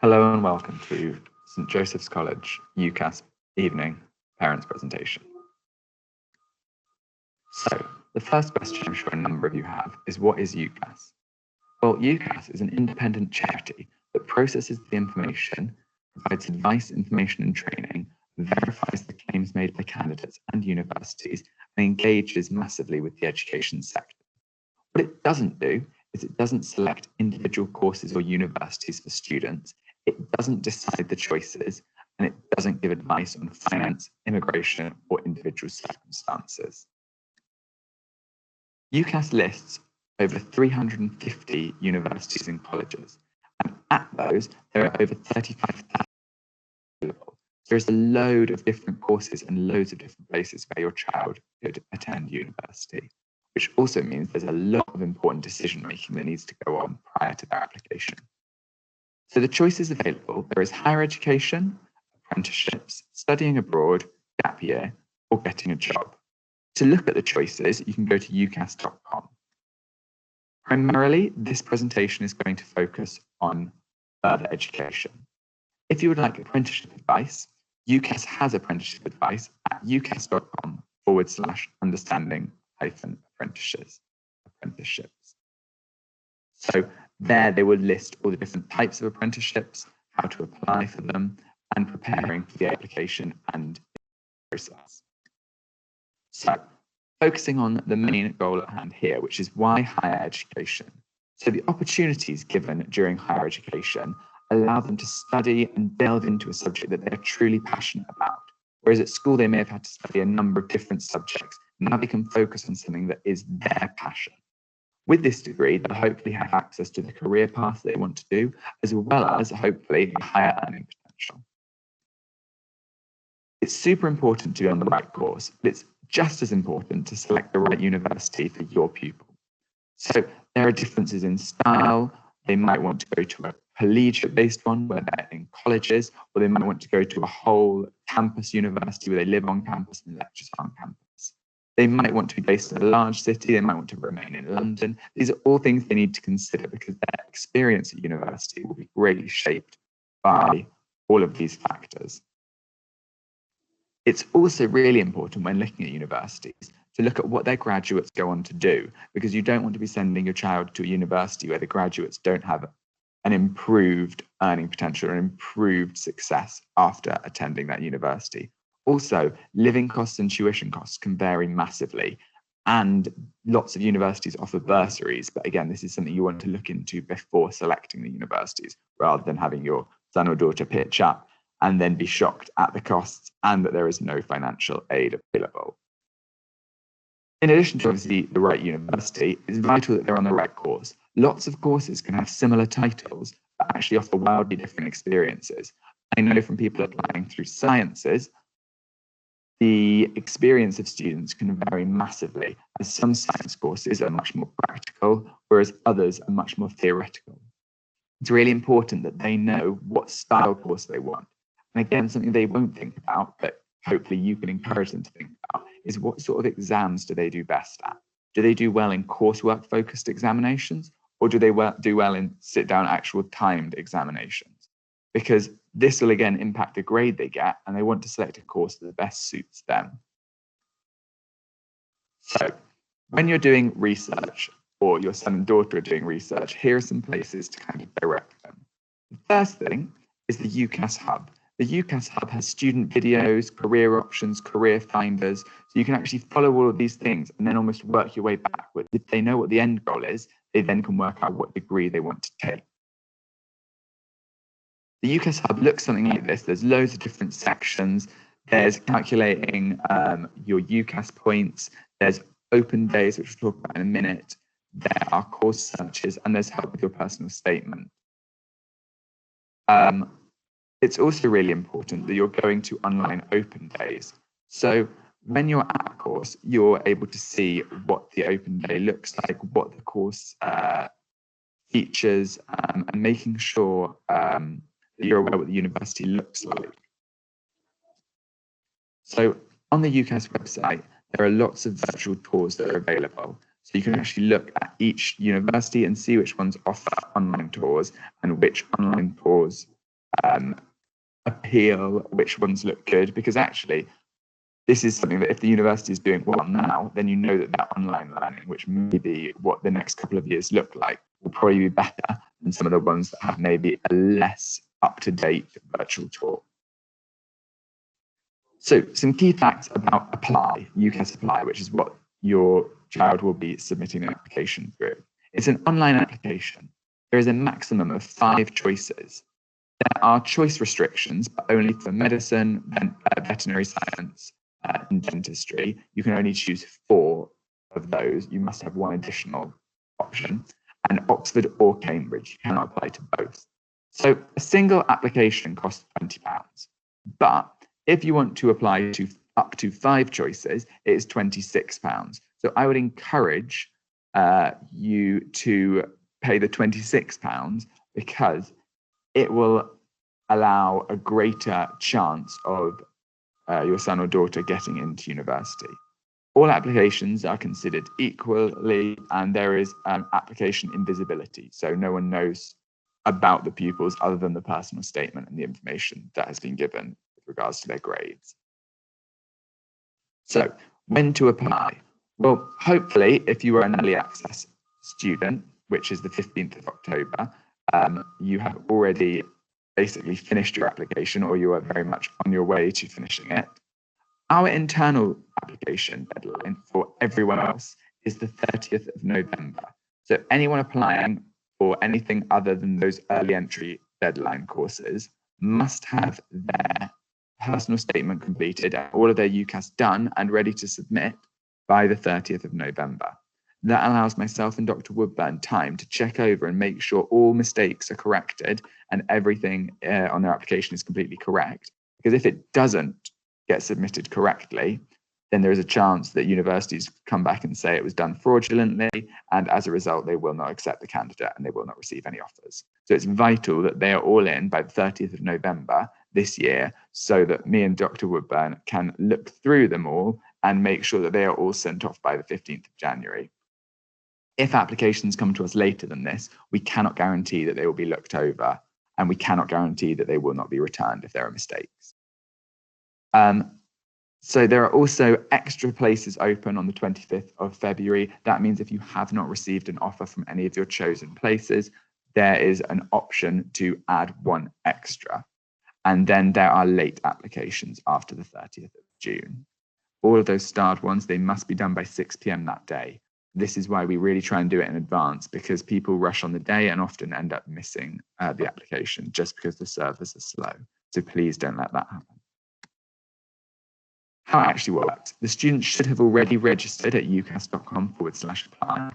Hello and welcome to St Joseph's College UCAS evening parents presentation. So the first question I'm sure a number of you have is, what is UCAS? Well, UCAS is an independent charity that processes the information, provides advice, information and training, verifies the claims made by candidates and universities, and engages massively with the education sector. What it doesn't do is it doesn't select individual courses or universities for students. It doesn't decide the choices, and it doesn't give advice on finance, immigration, or individual circumstances. UCAS lists over 350 universities and colleges, and at those, there are over 35,000 available. There's a load of different courses and loads of different places where your child could attend university, which also means there's a lot of important decision-making that needs to go on prior to their application. So the choices available, there is higher education, apprenticeships, studying abroad, gap year, or getting a job. To look at the choices, you can go to ucas.com. Primarily, this presentation is going to focus on further education. If you would like apprenticeship advice, UCAS has apprenticeship advice at ucas.com/understanding-apprenticeships. So there they will list all the different types of apprenticeships, how to apply for them, and preparing for the application and process. So focusing on the main goal at hand here, which is why higher education. So the opportunities given during higher education allow them to study and delve into a subject that they're truly passionate about. Whereas at school, they may have had to study a number of different subjects. Now they can focus on something that is their passion. With this degree, they'll hopefully have access to the career path they want to do, as well as hopefully a higher earning potential. It's super important to be on the right course, but it's just as important to select the right university for your pupil. So there are differences in style. They might want to go to a collegiate-based one where they're in colleges, or they might want to go to a whole campus university where they live on campus and lectures on campus. They might want to be based in a large city. They might want to remain in London. These are all things they need to consider because their experience at university will be greatly shaped by all of these factors. It's also really important when looking at universities to look at what their graduates go on to do, because you don't want to be sending your child to a university where the graduates don't have an improved earning potential or improved success after attending that university. Also, living costs and tuition costs can vary massively, and lots of universities offer bursaries. But again, this is something you want to look into before selecting the universities, rather than having your son or daughter pitch up and then be shocked at the costs and that there is no financial aid available. In addition to obviously the right university, it's vital that they're on the right course. Lots of courses can have similar titles, but actually offer wildly different experiences. I know from people applying through sciences, the experience of students can vary massively, as some science courses are much more practical, whereas others are much more theoretical. It's really important that they know what style course they want. And again, something they won't think about, but hopefully you can encourage them to think about, is what sort of exams do they do best at? Do they do well in coursework-focused examinations, or do they do well in sit-down actual timed examinations? Because this will again impact the grade they get, and they want to select a course that best suits them. So when you're doing research, or your son and daughter are doing research, here are some places to kind of direct them. The first thing is the UCAS Hub. The UCAS Hub has student videos, career options, career finders, so you can actually follow all of these things and then almost work your way backwards. If they know what the end goal is, they then can work out what degree they want to take. The UCAS Hub looks something like this. There's loads of different sections. There's calculating your UCAS points. There's open days, which we'll talk about in a minute. There are course searches, and there's help with your personal statement. It's also really important that you're going to online open days. So when you're at a course, you're able to see what the open day looks like, what the course features, and making sure that you're aware what the university looks like. So on the UCAS website, there are lots of virtual tours that are available. So you can actually look at each university and see which ones offer online tours and which online tours appeal, which ones look good, because actually this is something that if the university is doing well now, then you know that that online learning, which may be what the next couple of years look like, will probably be better than some of the ones that have maybe a less up-to-date virtual tour. So some key facts about Apply, UCAS Apply, which is what your child will be submitting an application through. It's an online application. There is a maximum of 5 choices. There are choice restrictions, but only for medicine, veterinary science, and dentistry. You can only choose 4 of those. You must have one additional option. And Oxford or Cambridge, you cannot apply to both. So a single application costs £20. But if you want to apply to up to 5 choices, it is £26. So I would encourage you to pay the £26 because it will allow a greater chance of your son or daughter getting into university. All applications are considered equally, and there is application invisibility. So no one knows about the pupils other than the personal statement and the information that has been given with regards to their grades. So when to apply? Well, hopefully, if you are an early access student, which is the 15th of October, you have already basically finished your application, or you are very much on your way to finishing it. Our internal application deadline for everyone else is the 30th of November. So anyone applying for anything other than those early entry deadline courses must have their personal statement completed and all of their UCAS done and ready to submit by the 30th of November. That allows myself and Dr. Woodburn time to check over and make sure all mistakes are corrected and everything on their application is completely correct. Because if it doesn't get submitted correctly, then there is a chance that universities come back and say it was done fraudulently, and as a result, they will not accept the candidate and they will not receive any offers. So it's vital that they are all in by the 30th of November this year, so that me and Dr. Woodburn can look through them all and make sure that they are all sent off by the 15th of January. If applications come to us later than this, we cannot guarantee that they will be looked over, and we cannot guarantee that they will not be returned if there are mistakes. So there are also extra places open on the 25th of February. That means if you have not received an offer from any of your chosen places, there is an option to add 1 extra. And then there are late applications after the 30th of June. All of those starred ones, they must be done by 6 p.m. that day. This is why we really try and do it in advance, because people rush on the day and often end up missing the application just because the servers are slow. So please don't let that happen. How it actually works. The students should have already registered at ucas.com/apply.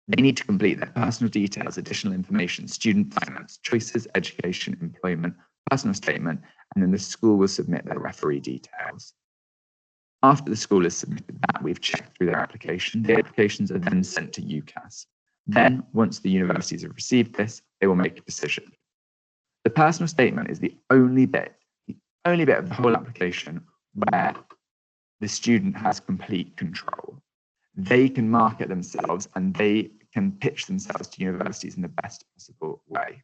They need to complete their personal details, additional information, student finance, choices, education, employment, personal statement, and then the school will submit their referee details. After the school has submitted that, we've checked through their application. The applications are then sent to UCAS. Then, once the universities have received this, they will make a decision. The personal statement is the only bit of the whole application where the student has complete control. They can market themselves and they can pitch themselves to universities in the best possible way.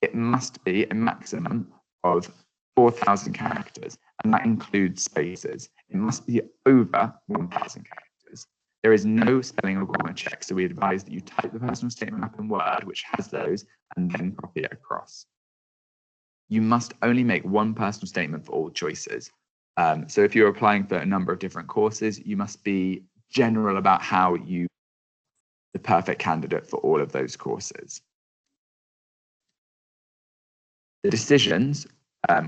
It must be a maximum of 4,000 characters, and that includes spaces. It must be over 1,000 characters. There is no spelling or grammar check, so we advise that you type the personal statement up in Word, which has those, and then copy it across. You must only make 1 personal statement for all choices. So if you're applying for a number of different courses, you must be general about how you the perfect candidate for all of those courses. The decisions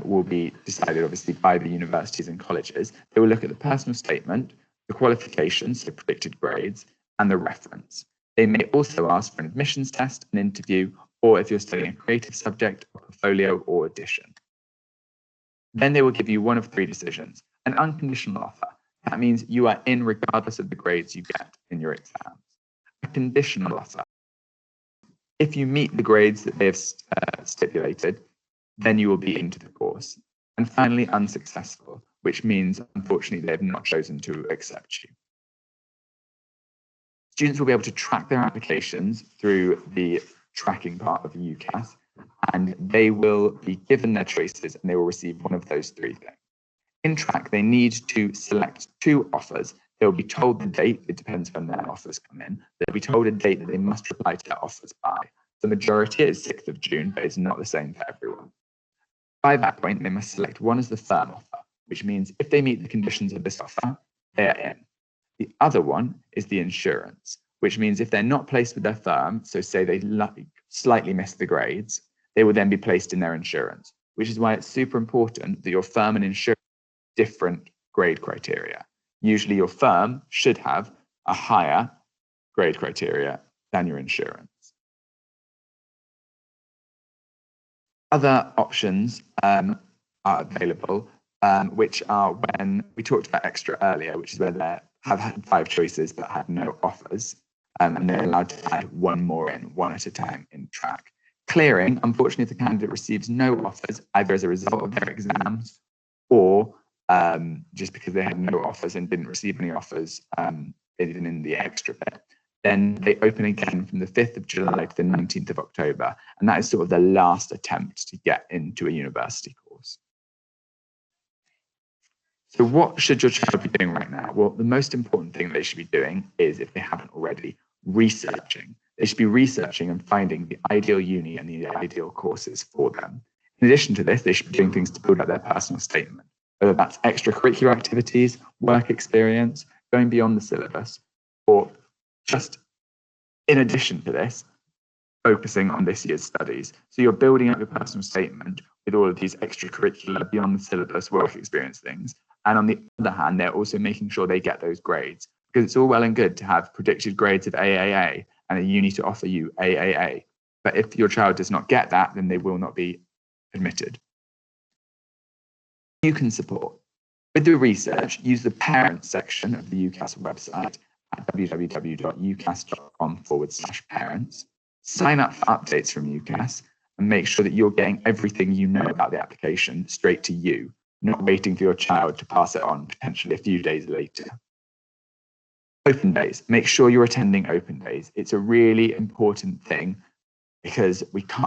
will be decided obviously by the universities and colleges. They will look at the personal statement, the qualifications, so predicted grades, and the reference. They may also ask for an admissions test, an interview, or if you're studying a creative subject, a portfolio or audition. Then they will give you one of 3 decisions: an unconditional offer. That means you are in regardless of the grades you get in your exams. A conditional offer. If you meet the grades that they have stipulated, then you will be into the course. And finally, unsuccessful, which means, unfortunately, they have not chosen to accept you. Students will be able to track their applications through the tracking part of the UCAS. and they will be given their choices and they will receive one of those three things. In track, they need to select 2 offers. They'll be told the date, it depends when their offers come in. They'll be told a date that they must reply to their offers by. The majority is 6th of June, but it's not the same for everyone. By that point, they must select one as the firm offer, which means if they meet the conditions of this offer, they're in. The other one is the insurance, which means if they're not placed with their firm, so say they slightly miss the grades, they will then be placed in their insurance, which is why it's super important that your firm and insurance have different grade criteria. Usually your firm should have a higher grade criteria than your insurance. Other options are available, which are when we talked about extra earlier, which is where they have had 5 choices but had no offers, and they're allowed to add 1 more in, 1 at a time in track. Clearing, unfortunately, if the candidate receives no offers, either as a result of their exams or just because they had no offers and didn't receive any offers even in the extra bit, then they open again from the 5th of July to the 19th of October. And that is sort of the last attempt to get into a university course. So what should your child be doing right now? Well, the most important thing they should be doing is, if they haven't already, researching. They should be researching and finding the ideal uni and the ideal courses for them. In addition to this, they should be doing things to build up their personal statement, whether that's extracurricular activities, work experience, going beyond the syllabus, or just in addition to this, focusing on this year's studies. So you're building up your personal statement with all of these extracurricular, beyond the syllabus work experience things. And on the other hand, they're also making sure they get those grades, because it's all well and good to have predicted grades of AAA and a uni to offer you AAA. But if your child does not get that, then they will not be admitted. You can support. With the research, use the parents section of the UCAS website at www.ucas.com/parents. Sign up for updates from UCAS and make sure that you're getting everything you know about the application straight to you, not waiting for your child to pass it on potentially a few days later. Open days. Make sure you're attending open days. It's a really important thing because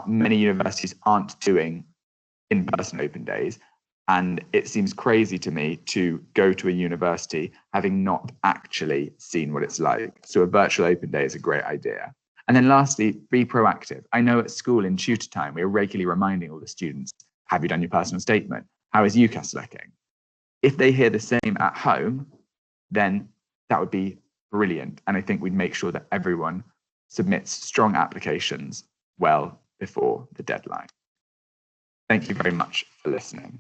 many universities aren't doing in-person open days. And it seems crazy to me to go to a university having not actually seen what it's like. So a virtual open day is a great idea. And then lastly, be proactive. I know at school in tutor time, we're regularly reminding all the students, have you done your personal statement? How is UCAS looking? If they hear the same at home, then that would be brilliant. And I think we'd make sure that everyone submits strong applications well before the deadline. Thank you very much for listening.